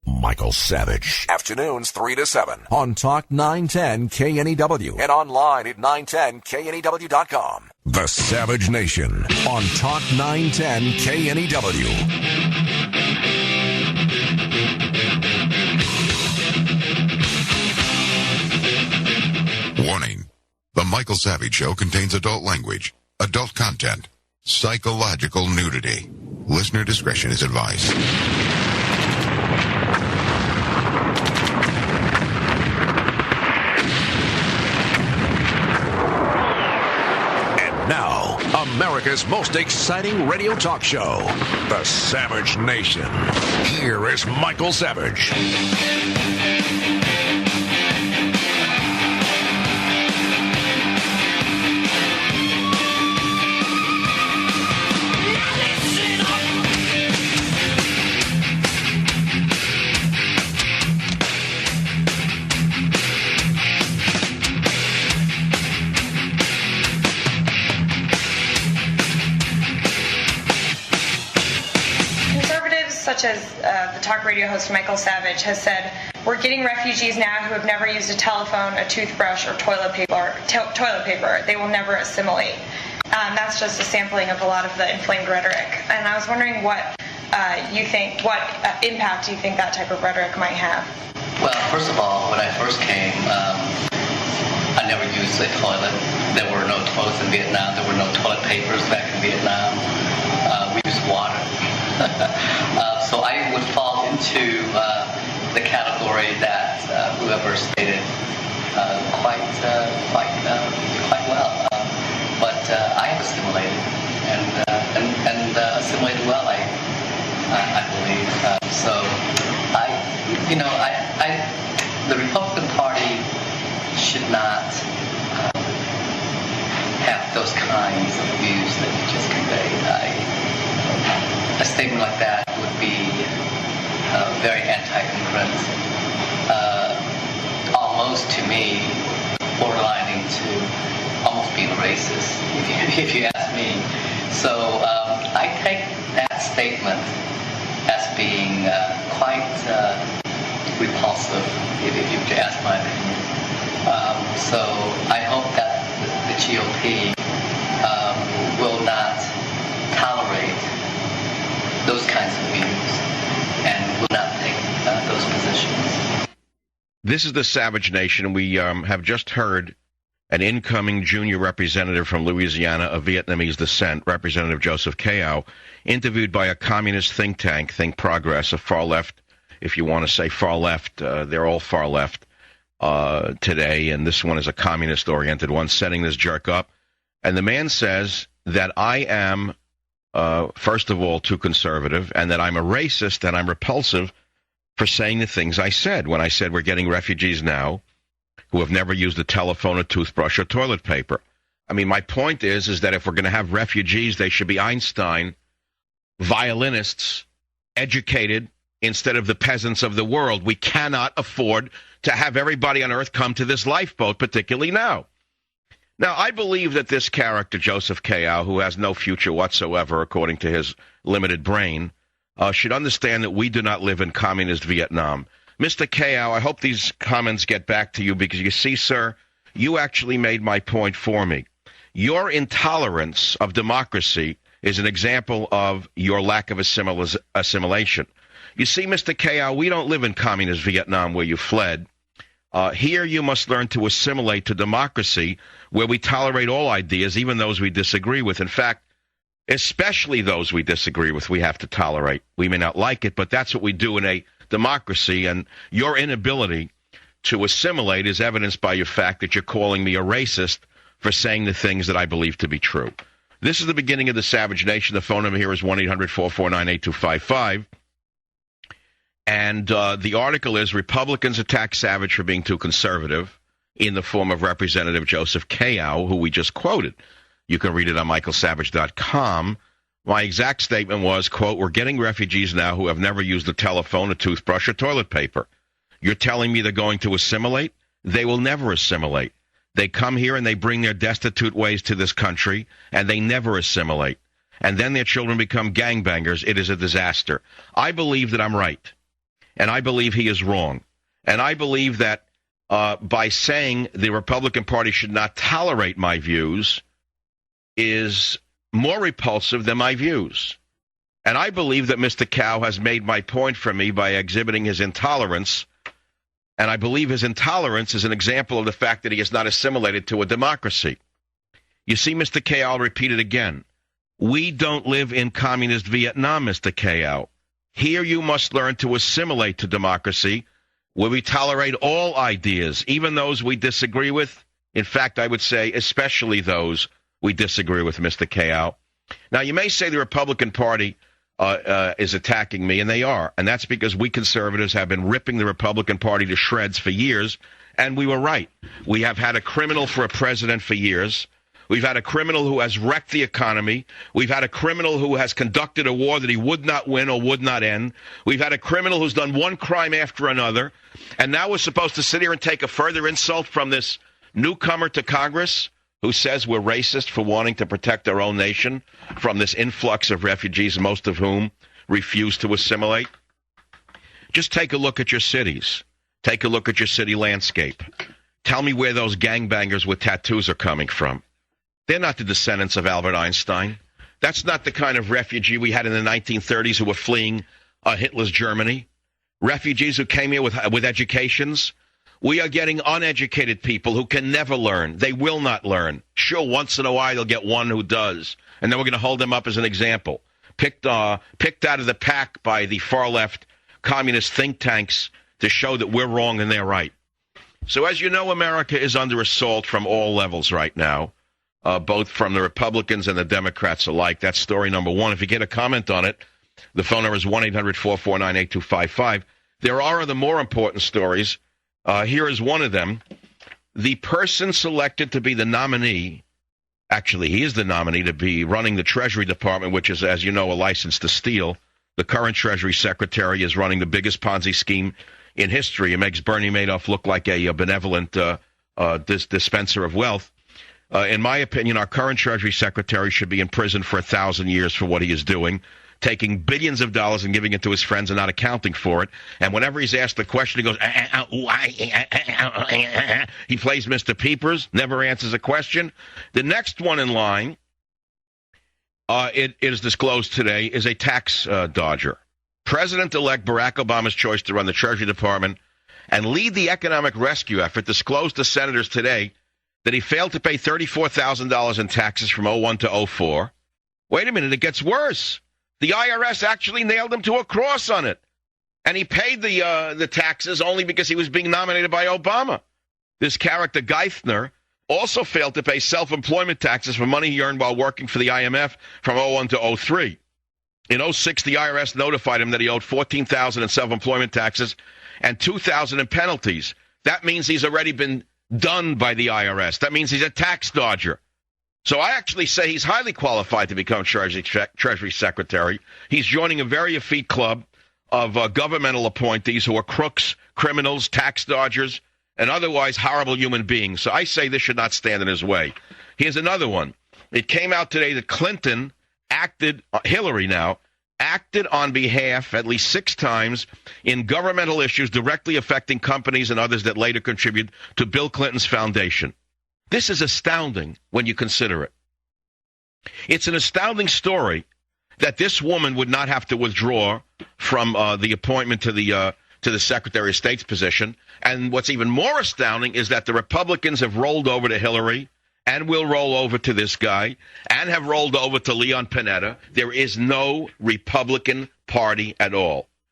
Michael Savage. Afternoons 3 to 7. On Talk 910 KNEW. And online at 910KNEW.com. The Savage Nation. On Talk 910 KNEW. Warning. The Michael Savage Show contains adult language, adult content, psychological nudity. Listener discretion is advised. And now, America's most exciting radio talk show, The Savage Nation. Here is Michael Savage. Such as the talk radio host Michael Savage has said, we're getting refugees now who have never used a telephone, a toothbrush, or toilet paper. They will never assimilate. That's just a sampling of a lot of the inflamed rhetoric. And I was wondering what you think, what impact you think that type of rhetoric might have. Well, first of all, when I first came, I never used a toilet. There were no toilets in Vietnam. There were no toilet papers back in Vietnam. We used water. So I would fall into the category that whoever stated quite well. But I have assimilated and assimilated well. I believe. So the Republican Party should not have those kinds of views that you just conveyed. A statement like that would be very anti-immigrant, almost to me borderlining to almost being racist, if you ask me. So I take that statement as being quite repulsive, if you were to ask my opinion. So I hope that the GOP will not tolerate those kinds of views and will not take those positions. This is the Savage Nation. We have just heard an incoming junior representative from Louisiana of Vietnamese descent, Representative Joseph Kao, interviewed by a communist think tank, Think Progress, a far left, if you want to say far left, they're all far left today, and this one is a communist-oriented one, setting this jerk up. And the man says that I am first of all, too conservative, and that I'm a racist and I'm repulsive for saying the things I said when I said we're getting refugees now who have never used a telephone, a toothbrush, or toilet paper. I mean, my point is that if we're going to have refugees, they should be Einstein, violinists, educated, instead of the peasants of the world. We cannot afford to have everybody on earth come to this lifeboat, particularly now. Now, I believe that this character, Joseph Kao, who has no future whatsoever, according to his limited brain, should understand that we do not live in communist Vietnam. Mr. Kao, I hope these comments get back to you because, you see, sir, you actually made my point for me. Your intolerance of democracy is an example of your lack of assimilation. You see, Mr. Kao, we don't live in communist Vietnam where you fled. Here you must learn to assimilate to democracy where we tolerate all ideas, even those we disagree with. In fact, especially those we disagree with, we have to tolerate. We may not like it, but that's what we do in a democracy, and your inability to assimilate is evidenced by your fact that you're calling me a racist for saying the things that I believe to be true. This is the beginning of the Savage Nation. The phone number here is 1-800-449-8255. And the article is, Republicans attack Savage for being too conservative, in the form of Representative Joseph Kao, who we just quoted. You can read it on michaelsavage.com. My exact statement was, quote, we're getting refugees now who have never used a telephone, a toothbrush, or toilet paper. You're telling me they're going to assimilate? They will never assimilate. They come here and they bring their destitute ways to this country, and they never assimilate. And then their children become gangbangers. It is a disaster. I believe that I'm right. and I believe he is wrong. And I believe that by saying the Republican Party should not tolerate my views is more repulsive than my views. And I believe that Mr. Cow has made my point for me by exhibiting his intolerance. And I believe his intolerance is an example of the fact that he is not assimilated to a democracy. You see, Mr. K, I'll repeat it again. We don't live in communist Vietnam, Mr. K. Here you must learn to assimilate to democracy, where we tolerate all ideas, even those we disagree with. In fact, I would say especially those we disagree with, Mr. K. Now, you may say the Republican Party is attacking me, and they are. And that's because we conservatives have been ripping the Republican Party to shreds for years, and we were right. We have had a criminal for a president for years. We've had a criminal who has wrecked the economy. We've had a criminal who has conducted a war that he would not win or would not end. We've had a criminal who's done one crime after another. And now we're supposed to sit here and take a further insult from this newcomer to Congress who says we're racist for wanting to protect our own nation from this influx of refugees, most of whom refuse to assimilate. Just take a look at your cities. Take a look at your city landscape. Tell me where those gangbangers with tattoos are coming from. They're not the descendants of Albert Einstein. That's not the kind of refugee we had in the 1930s who were fleeing Hitler's Germany. Refugees who came here with educations. We are getting uneducated people who can never learn. They will not learn. Sure, once in a while you'll get one who does, and then we're going to hold them up as an example. Picked out of the pack by the far-left communist think tanks to show that we're wrong and they're right. So as you know, America is under assault from all levels right now. Both from the Republicans and the Democrats alike. That's story number one. If you get a comment on it, the phone number is 1-800-449-8255. There are other more important stories. Here is one of them. The person selected to be the nominee, actually he is the nominee to be running the Treasury Department, which is, as you know, a license to steal. The current Treasury Secretary is running the biggest Ponzi scheme in history. It makes Bernie Madoff look like a benevolent dispenser of wealth. In my opinion, our current Treasury Secretary should be in prison for 1,000 years for what he is doing, taking billions of dollars and giving it to his friends and not accounting for it. And whenever he's asked the question, he goes, he plays Mr. Peepers, never answers a question. The next one in line, it is disclosed today, is a tax dodger. President-elect Barack Obama's choice to run the Treasury Department and lead the economic rescue effort disclosed to senators today that he failed to pay $34,000 in taxes from 01 to 04. Wait a minute, it gets worse. The IRS actually nailed him to a cross on it. And he paid the taxes only because he was being nominated by Obama. This character, Geithner, also failed to pay self-employment taxes for money he earned while working for the IMF from 01 to 03. In 06, the IRS notified him that he owed $14,000 in self-employment taxes and $2,000 in penalties. That means he's already been done by the IRS. That means he's a tax dodger. So I actually say he's highly qualified to become Treasury Secretary. He's joining a very effete club of governmental appointees who are crooks, criminals, tax dodgers, and otherwise horrible human beings. So I say this should not stand in his way. Here's another one. It came out today that Clinton Hillary acted on behalf at least 6 times in governmental issues directly affecting companies and others that later contribute to Bill Clinton's foundation. This is astounding when you consider it. It's an astounding story that this woman would not have to withdraw from the appointment to the Secretary of State's position. And what's even more astounding is that the Republicans have rolled over to Hillary and will roll over to this guy, and have rolled over to Leon Panetta. There is no Republican Party at all.